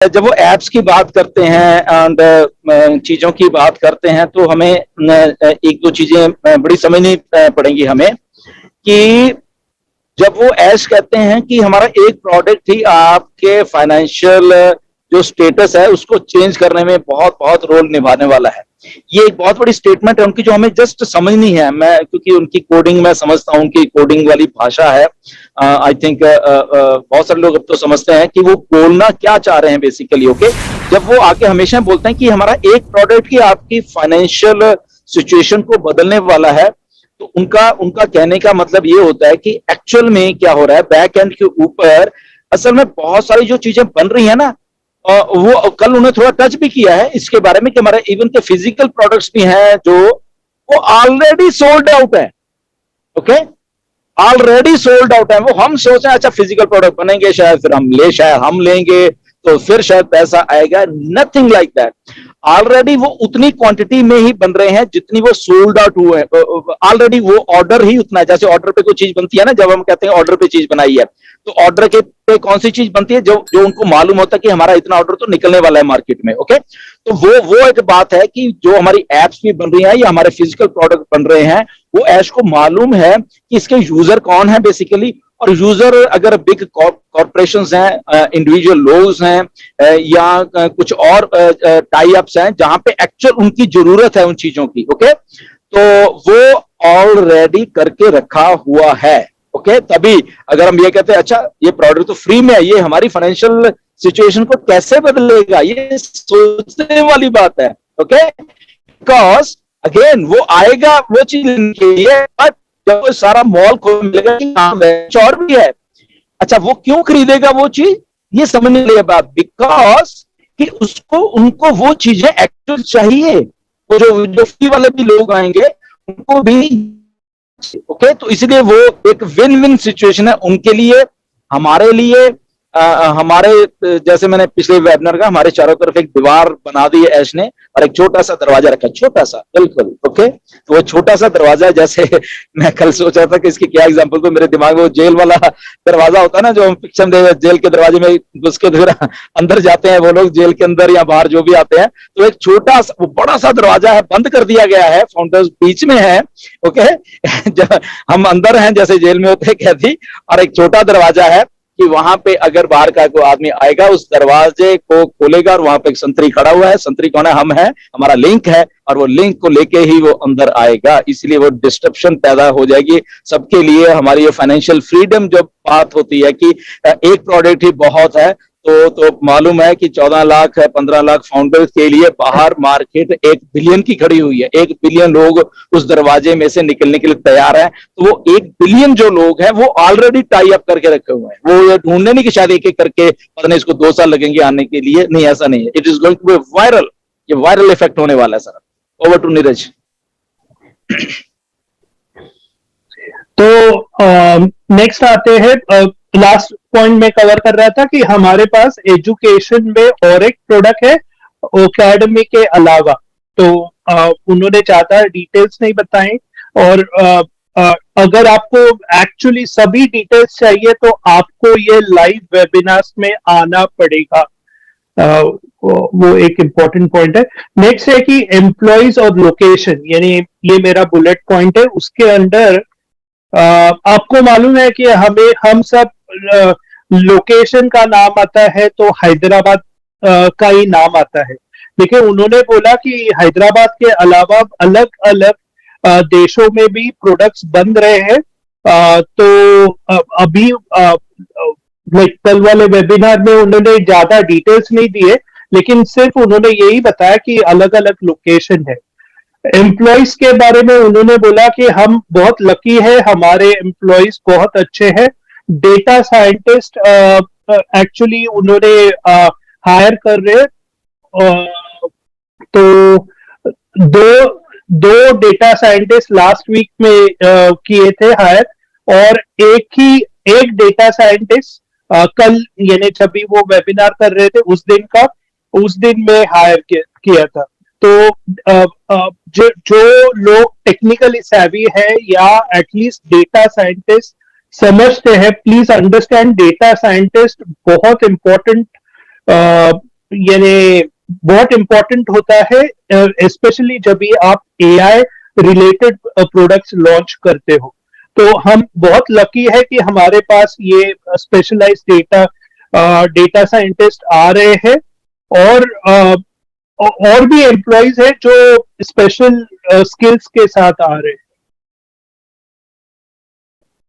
जब वो एप्स की बात करते हैं एंड चीजों की बात करते हैं तो हमें एक दो चीजें बड़ी समझनी पड़ेंगी हमें कि जब वो ऐश कहते हैं कि हमारा एक प्रोडक्ट ही आपके फाइनेंशियल जो स्टेटस है उसको चेंज करने में बहुत बहुत रोल निभाने वाला है। ये एक बहुत बड़ी स्टेटमेंट है उनकी जो हमें जस्ट समझनी है। मैं क्योंकि उनकी कोडिंग मैं समझता हूँ, उनकी कोडिंग वाली भाषा है। आई थिंक बहुत सारे लोग अब तो समझते हैं कि वो बोलना क्या चाह रहे हैं बेसिकली। ओके, जब वो आके हमेशा बोलते हैं कि हमारा एक प्रोडक्ट ही आपकी फाइनेंशियल सिचुएशन को बदलने वाला है, तो उनका उनका कहने का मतलब ये होता है कि एक्चुअल में क्या हो रहा है बैक एंड के ऊपर। असल में बहुत सारी जो चीजें बन रही है ना, वो कल उन्होंने थोड़ा टच भी किया है इसके बारे में कि हमारे इवन के फिजिकल प्रोडक्ट्स भी हैं जो वो ऑलरेडी सोल्ड आउट है। ओके, ऑलरेडी सोल्ड आउट है। वो हम सोच रहे हैं अच्छा फिजिकल प्रोडक्ट बनेंगे, शायद फिर शायद हम लेंगे तो फिर शायद पैसा आएगा। Nothing like that. ऑलरेडी वो उतनी क्वांटिटी में ही बन रहे हैं जितनी वो सोल्ड आउट हुए। ऑलरेडी वो ऑर्डर ही उतना है। जैसे ऑर्डर पे कोई चीज बनती है ना, जब हम कहते हैं ऑर्डर पे चीज बनाई है, तो ऑर्डर के पे कौन सी चीज बनती है जो जो उनको मालूम होता है कि हमारा इतना ऑर्डर तो निकलने वाला है मार्केट में। ओके, तो वो एक बात है कि जो हमारी एप्स भी बन रही हैं या हमारे फिजिकल प्रोडक्ट बन रहे हैं, वो ऐश को मालूम है कि इसके यूजर कौन है बेसिकली। और यूजर अगर बिग कॉर्पोरेशंस हैं, इंडिविजुअल लोग हैं, या कुछ और टाई अप्स हैं जहां पे एक्चुअल उनकी जरूरत है उन चीजों की। ओके, तो वो ऑलरेडी करके रखा हुआ है। ओके, तभी अगर हम ये कहते हैं अच्छा ये प्रोडक्ट तो फ्री में है, ये हमारी फाइनेंशियल सिचुएशन को कैसे बदलेगा, ये सोचने वाली बात है। ओके, बिकॉज अगेन वो आएगा वो चीज के लिए, बट जब वो सारा मॉल को मिलेगा कि हाँ और भी है, अच्छा वो क्यों खरीदेगा वो चीज, ये समझने लिए बात। बिकॉज कि उसको उनको वो चीजें एक्चुअल चाहिए। वो जो फ्री वाले भी लोग आएंगे उनको भी। ओके, तो इसलिए वो एक विन विन सिचुएशन है उनके लिए, हमारे लिए। हमारे जैसे मैंने पिछले वेबिनार का, हमारे चारों तरफ एक दीवार बना दी है ऐश ने और एक छोटा सा दरवाजा रखा, छोटा सा बिल्कुल। ओके, तो वो छोटा सा दरवाजा, जैसे मैं कल सोच रहा था कि इसकी क्या एग्जांपल तो मेरे दिमाग में वो जेल वाला दरवाजा होता है ना, जो हम पिक्चर दे जेल के दरवाजे में घुस के फिर अंदर जाते हैं वो लोग जेल के अंदर या बाहर जो भी आते हैं। तो एक छोटा सा वो बड़ा सा दरवाजा है, बंद कर दिया गया है, फाउंडर्स बीच में है। ओके, हम अंदर हैं जैसे जेल में होते हैं कैदी, और एक छोटा दरवाजा है कि वहां पे अगर बाहर का कोई आदमी आएगा उस दरवाजे को खोलेगा और वहां पे एक संतरी खड़ा हुआ है। संतरी कौन है? हम है, हमारा लिंक है, और वो लिंक को लेके ही वो अंदर आएगा। इसलिए वो डिस्ट्रप्शन पैदा हो जाएगी सबके लिए। हमारी ये फाइनेंशियल फ्रीडम जो बात होती है कि एक प्रोडक्ट ही बहुत है, तो मालूम है कि 14 लाख 15 लाख फाउंडर्स के लिए बाहर मार्केट 1 बिलियन की खड़ी हुई है। 1 बिलियन लोग उस दरवाजे में से निकलने के लिए तैयार हैं। तो वो 1 बिलियन जो लोग हैं वो ऑलरेडी टाई अप करके रखे हुए हैं। वो ये ढूंढने नहीं कि शायद एक एक करके पता नहीं इसको 2 साल लगेंगे आने के लिए, नहीं ऐसा नहीं है। It is going to be viral. ये वायरल इफेक्ट होने वाला है सर। Over to Neeraj. तो नेक्स्ट आते हैं, लास्ट पॉइंट में कवर कर रहा था कि हमारे पास एजुकेशन में और एक प्रोडक्ट है एकेडमी के अलावा। तो उन्होंने ज्यादा डिटेल्स नहीं बताए, और अगर आपको एक्चुअली सभी डिटेल्स चाहिए तो आपको ये लाइव वेबिनार्स में आना पड़ेगा। वो एक इम्पोर्टेंट पॉइंट है। नेक्स्ट है कि एम्प्लॉयज और लोकेशन, यानी ये मेरा बुलेट पॉइंट है। उसके अंदर आपको मालूम है कि हम सब लोकेशन का नाम आता है तो हैदराबाद का ही नाम आता है, लेकिन उन्होंने बोला कि हैदराबाद के अलावा अलग अलग देशों में भी प्रोडक्ट्स बन रहे हैं। तो अभी कल वाले वेबिनार में उन्होंने ज्यादा डिटेल्स नहीं दिए, लेकिन सिर्फ उन्होंने यही बताया कि अलग अलग लोकेशन है। एम्प्लॉयज के बारे में उन्होंने बोला कि हम बहुत लकी है, हमारे एम्प्लॉयज बहुत अच्छे हैं। डेटा साइंटिस्ट एक्चुअली उन्होंने हायर कर रहे तो दो डेटा साइंटिस्ट लास्ट वीक में किए थे हायर, और एक डेटा साइंटिस्ट कल यानी जब भी वो वेबिनार कर रहे थे उस दिन में हायर किया था। तो जो लोग टेक्निकली सैवी है या एटलीस्ट डेटा साइंटिस्ट समझते हैं, प्लीज अंडरस्टैंड डेटा साइंटिस्ट बहुत इंपॉर्टेंट यानी बहुत इंपॉर्टेंट होता है, स्पेशली जब भी आप एआई रिलेटेड प्रोडक्ट्स लॉन्च करते हो। तो हम बहुत लकी है कि हमारे पास ये स्पेशलाइज्ड डेटा साइंटिस्ट आ रहे हैं, और और भी एम्प्लॉयज है जो स्पेशल स्किल्स के साथ आ रहे हैं।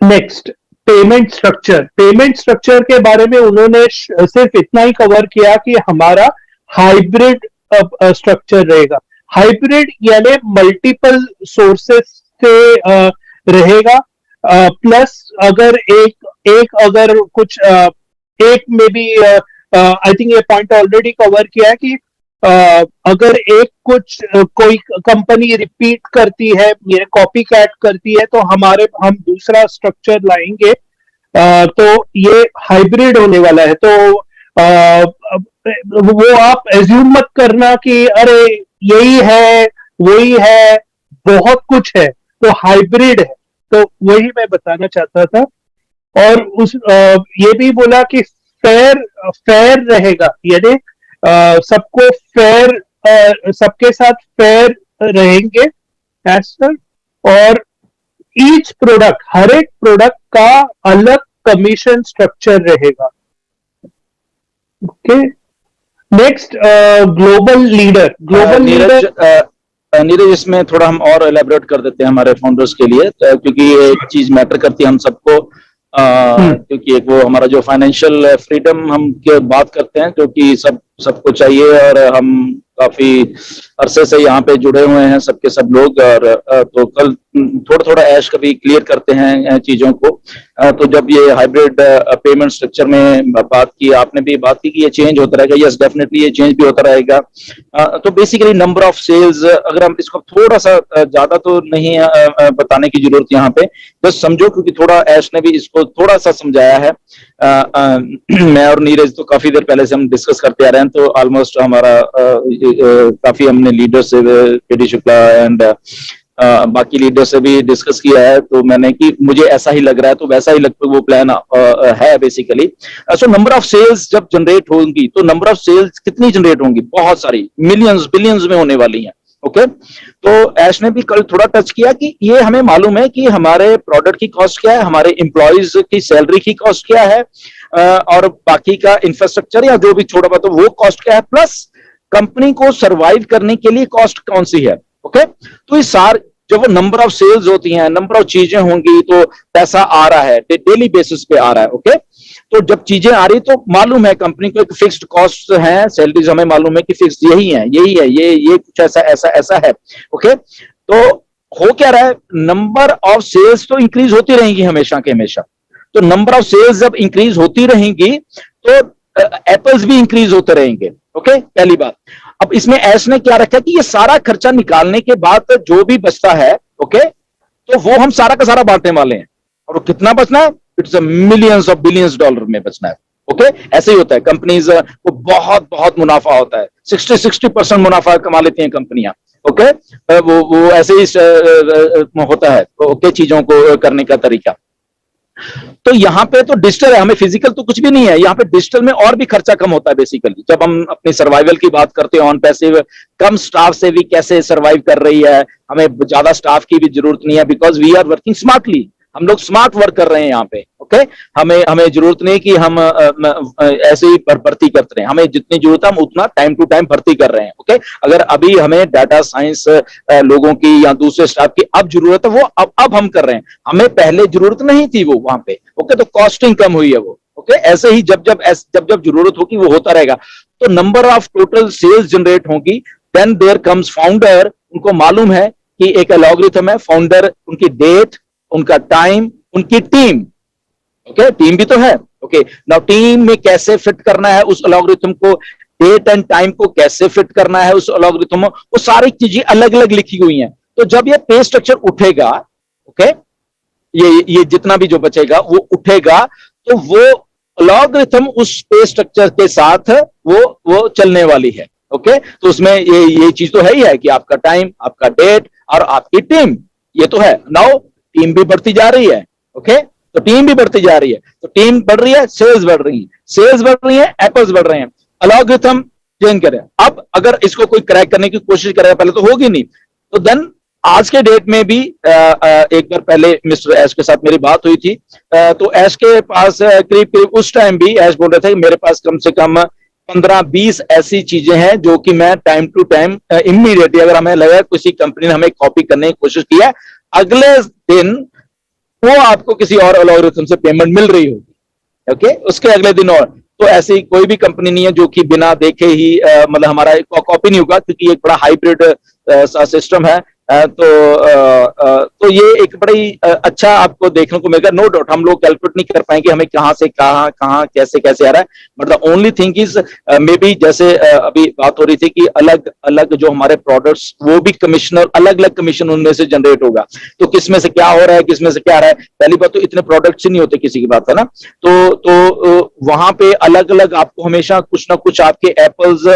नेक्स्ट, पेमेंट स्ट्रक्चर के बारे में उन्होंने सिर्फ इतना ही कवर किया कि हमारा हाइब्रिड स्ट्रक्चर रहेगा। हाइब्रिड यानी मल्टीपल सोर्सेस से रहेगा, प्लस अगर अगर कुछ एक में भी आई थिंक ये पॉइंट ऑलरेडी कवर किया है कि अगर कोई कंपनी रिपीट करती है या कॉपी कैट करती है तो हम दूसरा स्ट्रक्चर लाएंगे। तो ये हाइब्रिड होने वाला है। तो वो आप एज्यूम मत करना कि अरे यही है वही है, बहुत कुछ है, तो हाइब्रिड है। तो वही मैं बताना चाहता था। और ये भी बोला कि फेयर रहेगा, यानी सबको फेयर, सबके साथ फेयर रहेंगे एज सर। और हर एक प्रोडक्ट का अलग कमीशन स्ट्रक्चर रहेगा। Okay, next, global leader. Neeraj, इसमें थोड़ा हम और एलेबोरेट कर देते हैं हमारे फाउंडर्स के लिए, क्योंकि ये एक चीज मैटर करती है हम सबको। क्योंकि एक वो हमारा जो फाइनेंशियल फ्रीडम हम के बात करते हैं, जो कि सबको चाहिए, और हम काफी अरसे से यहाँ पे जुड़े हुए हैं सबके सब लोग। और तो कल थोड़ा ऐश कभी क्लियर करते हैं चीजों को। तो जब ये हाइब्रिड पेमेंट स्ट्रक्चर में बात की, आपने भी बात की कि ये चेंज होता रहेगा। यस, डेफिनेटली ये चेंज भी होता रहेगा। तो बेसिकली नंबर ऑफ सेल्स, अगर हम इसको थोड़ा सा ज्यादा तो नहीं बताने की जरूरत यहाँ पे, बस समझो, क्योंकि थोड़ा ऐश ने भी इसको थोड़ा सा समझाया है। मैं और नीरज तो काफी देर पहले से हम डिस्कस करते आ रहे हैं, तो ऑलमोस्ट हमारा काफी हमने लीडर से, पीडी शुक्ला एंड बाकी लीडर से भी डिस्कस किया है। तो मैंने कि मुझे ऐसा ही लग रहा है, तो वैसा ही लगभग वो प्लान है basically. So number of sales जब जनरेट होंगी, तो नंबर ऑफ सेल्स कितनी जनरेट होंगी? बहुत सारी, मिलियंस बिलियंस में होने वाली हैं। ओके, तो ऐश ने भी कल थोड़ा टच किया कि ये हमें मालूम है कि हमारे प्रोडक्ट की कॉस्ट क्या है, हमारे एम्प्लॉयज की सैलरी की कॉस्ट क्या है, और बाकी का इंफ्रास्ट्रक्चर या जो भी छोटा बहुत वो कॉस्ट क्या है, प्लस कंपनी को सरवाइव करने के लिए कॉस्ट कौन सी है। ओके, तो इस सार जब वो नंबर ऑफ सेल्स होती हैं, नंबर ऑफ चीजें होंगी, तो पैसा आ रहा है, डेली बेसिस पे आ रहा है। ओके, तो जब चीजें आ रही तो मालूम है कंपनी को एक फिक्स्ड कॉस्ट है, सैलरीज हमें मालूम है कि फिक्स यही है, ये कुछ ऐसा है। ओके, तो हो क्या रहा है, नंबर ऑफ सेल्स तो इंक्रीज होती रहेंगी हमेशा के हमेशा। तो नंबर ऑफ सेल्स जब इंक्रीज होती रहेंगी तो एप्पल्स भी इंक्रीज होते रहेंगे। ओके, पहली बात। अब इसमें ऐश ने क्या रखा कि ये सारा खर्चा निकालने के बाद जो भी बचता है, ओके, तो वो हम सारा का सारा बांटने वाले हैं। और वो कितना बचना है? It's millions of billions dollar में बचना है। ओके, ऐसे ही होता है, कंपनीज को बहुत मुनाफा होता है, 60% मुनाफा कमा लेती हैं कंपनियां। ओके, वो ऐसे ही होता है। ओके, चीजों को करने का तरीका। तो यहाँ पे तो डिजिटल है, हमें फिजिकल तो कुछ भी नहीं है। यहाँ पे डिजिटल में और भी खर्चा कम होता है बेसिकली। जब हम अपने सर्वाइवल की बात करते हैं, ऑन पैसिव, कम स्टाफ से भी कैसे सर्वाइव कर रही है, हमें ज्यादा स्टाफ की भी जरूरत नहीं है, because we are working smartly. हम लोग स्मार्ट वर्क कर रहे हैं यहाँ पे। ओके, हमें जरूरत नहीं कि हम ऐसे ही भर्ती करते रहे, हमें जितनी जरूरत है हम उतना टाइम टू टाइम भर्ती कर रहे हैं। ओके, अगर अभी हमें डाटा साइंस लोगों की या दूसरे स्टाफ की अब जरूरत है, वो अब हम कर रहे हैं, हमें पहले जरूरत नहीं थी वो वहां पे। ओके, तो कॉस्टिंग कम हुई है वो। ओके, ऐसे ही जब जरूरत होगी वो होता रहेगा। तो number of total sales generate होगी, देन देयर कम्स फाउंडर। उनको मालूम है कि एक एल्गोरिथम है, फाउंडर, उनकी डेट, उनका टाइम, उनकी टीम। ओके, टीम भी तो है। ओके, नाउ टीम में कैसे फिट करना है उस एल्गोरिथम को, डेट एंड टाइम को कैसे फिट करना है उस एल्गोरिथम में, वो सारी चीजें अलग अलग लिखी हुई हैं। तो जब ये पे स्ट्रक्चर उठेगा, ओके, ये जितना भी जो बचेगा वो उठेगा, तो वो एल्गोरिथम उस पे स्ट्रक्चर के साथ वो चलने वाली है। ओके, तो उसमें ये चीज तो है ही है कि आपका टाइम, आपका डेट और आपकी टीम, ये तो है। नाउ टीम भी बढ़ती जा रही है। ओके, तो टीम भी बढ़ती जा रही है, तो टीम बढ़ रही है, सेल्स बढ़ रही है, सेल्स बढ़ रही है, एप्पल्स बढ़ रहे हैं। एल्गोरिथम चेंज करें। अब अगर इसको कोई क्रैक करने की कोशिश करेगा, पहले तो होगी नहीं, तो देन आज के डेट में भी एक बार पहले मिस्टर ऐश के साथ मेरी बात हुई थी, तो ऐश के पास करीब करीब उस टाइम भी ऐश बोल रहे थे कि मेरे पास कम से कम 15-20 ऐसी चीजें हैं जो कि मैं टाइम टू टाइम इमीडिएटली, अगर हमें लगा किसी कंपनी ने हमें कॉपी करने की कोशिश की है, अगले दिन वो आपको किसी और एल्गोरिथम से पेमेंट मिल रही होगी। ओके, उसके अगले दिन। और तो ऐसी कोई भी कंपनी नहीं है जो कि बिना देखे ही मतलब हमारा कॉपी नहीं होगा, क्योंकि एक बड़ा हाइब्रिड सिस्टम है। तो ये एक बड़ी अच्छा आपको देखने को मिलेगा। नो डाउट हम लोग कैलकुलेट नहीं कर पाएंगे हमें कहां से कहां कैसे कैसे आ रहा है, but the only thing is may be जैसे अभी बात हो रही थी कि अलग अलग जो हमारे प्रोडक्ट्स वो भी कमिश्नर, अलग अलग कमीशन उनमें से जनरेट होगा। तो किसमें से क्या हो रहा है, किसमें से क्या आ रहा है, पहली बात तो इतने प्रोडक्ट्स ही नहीं होते किसी की बात है ना, तो वहां पे अलग अलग आपको हमेशा कुछ ना कुछ आपके एप्पल्स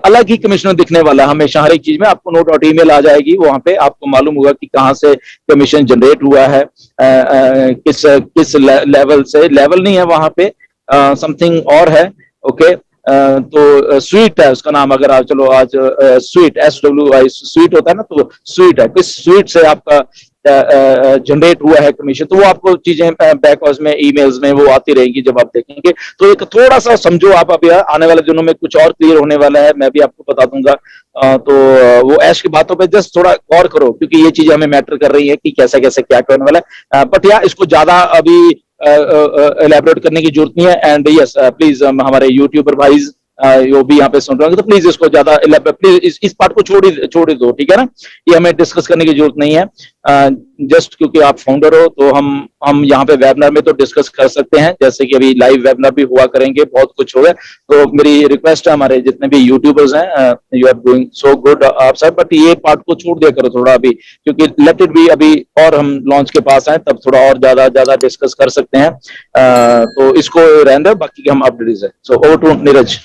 अलग ही कमिश्नर दिखने वाला है हमेशा, हर एक चीज में आपको नो डाउट ईमेल आ जाएगी, वहां पे आपको मालूम होगा कि कहां से कमीशन जनरेट हुआ है, किस किस लेवल से, लेवल नहीं है वहां पे, समथिंग और है। ओके, तो स्वीट है उसका नाम, अगर आप चलो आज स्वीट SWI स्वीट होता है ना, तो स्वीट है, किस स्वीट से आपका जनरेट हुआ है कमीशन, तो वो आपको चीजें बैक हाउस में ईमेल्स में वो आती रहेंगी जब आप देखेंगे। तो एक थोड़ा सा समझो आप, अभी आने वाले दिनों में कुछ और क्लियर होने वाला है, मैं भी आपको बता दूंगा। तो वो ऐश की बातों पे जस्ट थोड़ा गौर करो, क्योंकि ये चीजें हमें मैटर कर रही है कि कैसे कैसे क्या करने वाला है। बट या इसको ज्यादा अभी एलैबोरेट करने की जरूरत नहीं है। एंड यस प्लीज हमारे यूट्यूबर भाई जो भी यहाँ पे सुन रहे होंगे, तो प्लीज इसको ज्यादा प्लीज इस पार्ट को छोड़ ही दो, ठीक है ना, ये हमें डिस्कस करने की जरूरत नहीं है। जस्ट क्योंकि आप फाउंडर हो तो हम यहाँ पे वेबिनार में तो डिस्कस कर सकते हैं, जैसे कि अभी लाइव वेबिनार भी हुआ करेंगे, बहुत कुछ होगा। तो मेरी रिक्वेस्ट है हमारे जितने भी यूट्यूबर्स हैं, you are doing so good आप सब, बट ये पार्ट को छोड़ दिया करो थोड़ा अभी, क्योंकि लेट इट बी, अभी और हम लॉन्च के पास आए तब थोड़ा और ज्यादा डिस्कस कर सकते हैं। तो इसको रहने दो, बाकी हम अपडेट है। So over to Neeraj.